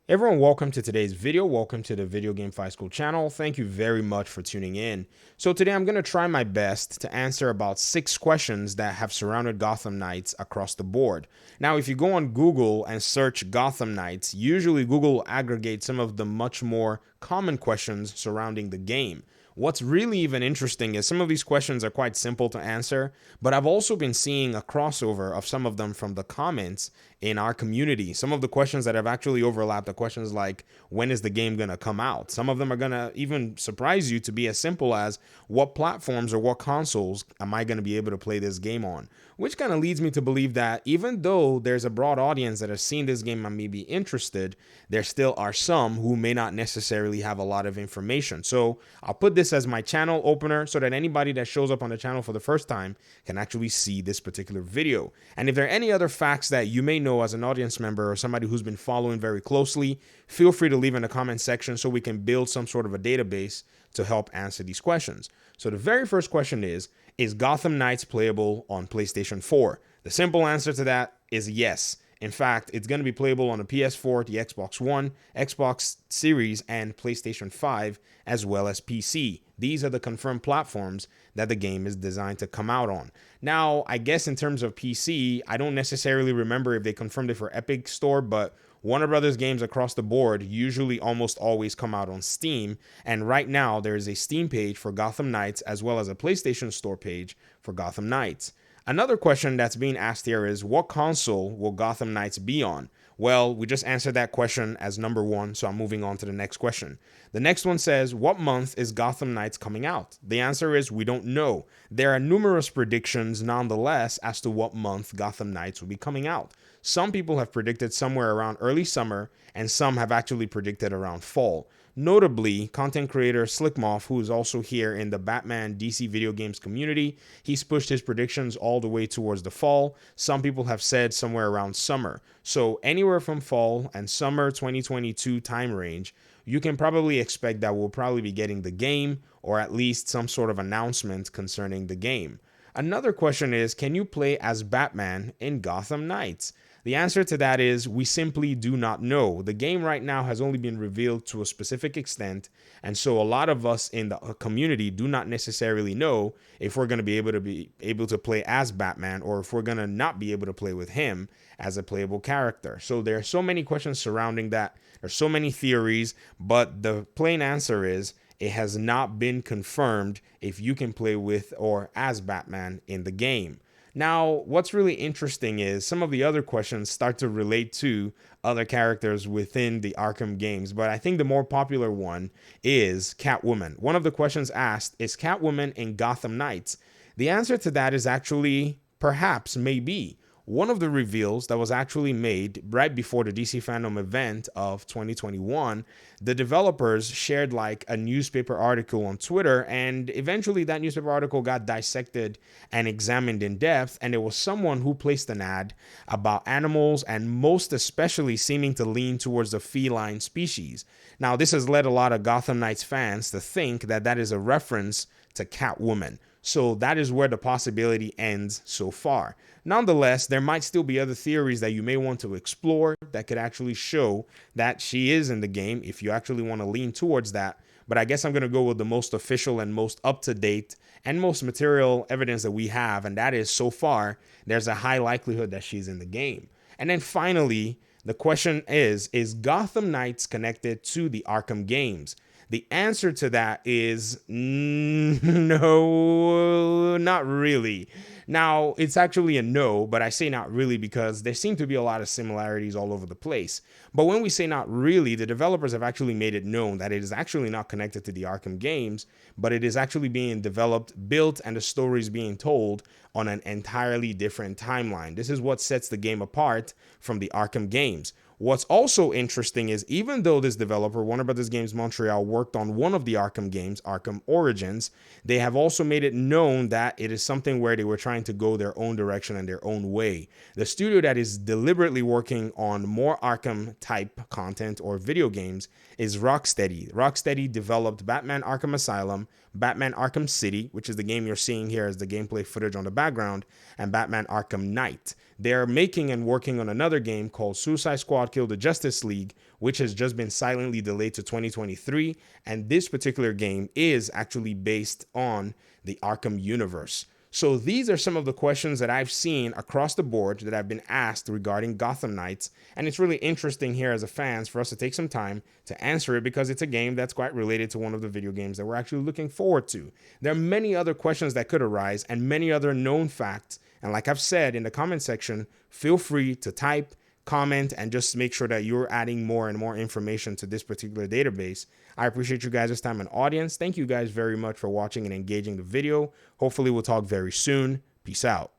Everyone, welcome to today's video. Welcome to the Video Game Fight School channel. Thank you very much for tuning in. So today I'm going to try my best to answer about 6 questions that have surrounded Gotham Knights across the board. Now, if you go on Google and search Gotham Knights, usually Google will aggregate some of the much more common questions surrounding the game. What's really even interesting is some of these questions are quite simple to answer, but I've also been seeing a crossover of some of them from the comments in our community. Some of the questions that have actually overlapped are questions like, when is the game going to come out? Some of them are going to even surprise you to be as simple as, what platforms or what consoles am I going to be able to play this game on? Which kind of leads me to believe that even though there's a broad audience that has seen this game and may be interested, there still are some who may not necessarily have a lot of information. So I'll put this as my channel opener so that anybody that shows up on the channel for the first time can actually see this particular video. And if there are any other facts that you may know as an audience member or somebody who's been following very closely, feel free to leave in the comment section so we can build some sort of a database to help answer these questions. So the very first question is Gotham Knights playable on PlayStation 4? The simple answer to that is yes. In fact, it's going to be playable on the PS4, the Xbox One, Xbox Series, and PlayStation 5, as well as PC. These are the confirmed platforms that the game is designed to come out on. Now, I guess in terms of PC, I don't necessarily remember if they confirmed it for Epic Store, but Warner Brothers games across the board usually almost always come out on Steam, and right now there is a Steam page for Gotham Knights as well as a PlayStation Store page for Gotham Knights. Another question that's being asked here is, what console will Gotham Knights be on? Well, we just answered that question as number 1, so I'm moving on to the next question. The next one says, what month is Gotham Knights coming out? The answer is, we don't know. There are numerous predictions nonetheless as to what month Gotham Knights will be coming out. Some people have predicted somewhere around early summer, and some have actually predicted around fall. Notably, content creator Slickmoff, who is also here in the Batman DC video games community, he's pushed his predictions all the way towards the fall. Some people have said somewhere around summer. So anywhere from fall and summer 2022 time range, you can probably expect that we'll probably be getting the game, or at least some sort of announcement concerning the game. Another question is, can you play as Batman in Gotham Knights? The answer to that is, we simply do not know. The game right now has only been revealed to a specific extent, and so a lot of us in the community do not necessarily know if we're going to be able to play as Batman, or if we're going to not be able to play with him as a playable character. So there are so many questions surrounding that. There's so many theories, but the plain answer is, it has not been confirmed if you can play with or as Batman in the game. Now, what's really interesting is some of the other questions start to relate to other characters within the Arkham games, but I think the more popular one is Catwoman. One of the questions asked is Catwoman in Gotham Knights? The answer to that is actually perhaps, maybe. One of the reveals that was actually made right before the DC Fandom event of 2021, the developers shared like a newspaper article on Twitter, and eventually that newspaper article got dissected and examined in depth, and it was someone who placed an ad about animals, and most especially seeming to lean towards the feline species. Now, this has led a lot of Gotham Knights fans to think that that is a reference to Catwoman. So that is where the possibility ends so far. Nonetheless, there might still be other theories that you may want to explore that could actually show that she is in the game if you actually want to lean towards that. But I guess I'm going to go with the most official and most up-to-date and most material evidence that we have. And that is, so far, there's a high likelihood that she's in the game. And then finally, the question is Gotham Knights connected to the Arkham games? The answer to that is no, not really. Now, it's actually a no, but I say not really because there seem to be a lot of similarities all over the place. But when we say not really, the developers have actually made it known that it is actually not connected to the Arkham games, but it is actually being developed, built, and the story is being told on an entirely different timeline. This is what sets the game apart from the Arkham games. What's also interesting is, even though this developer, Warner Brothers Games Montreal, worked on one of the Arkham games, Arkham Origins, they have also made it known that it is something where they were trying to go their own direction and their own way. The studio that is deliberately working on more Arkham type content or video games is Rocksteady. Rocksteady developed Batman Arkham Asylum, Batman Arkham City, which is the game you're seeing here as the gameplay footage on the background, and Batman Arkham Knight. They're making and working on another game called Suicide Squad Kill the Justice League, which has just been silently delayed to 2023. And this particular game is actually based on the Arkham universe. So these are some of the questions that I've seen across the board that I've been asked regarding Gotham Knights. And it's really interesting here as a fans for us to take some time to answer it, because it's a game that's quite related to one of the video games that we're actually looking forward to. There are many other questions that could arise and many other known facts. And like I've said in the comment section, feel free to type, comment, and just make sure that you're adding more and more information to this particular database. I appreciate you guys' time and audience. Thank you guys very much for watching and engaging the video. Hopefully we'll talk very soon. Peace out.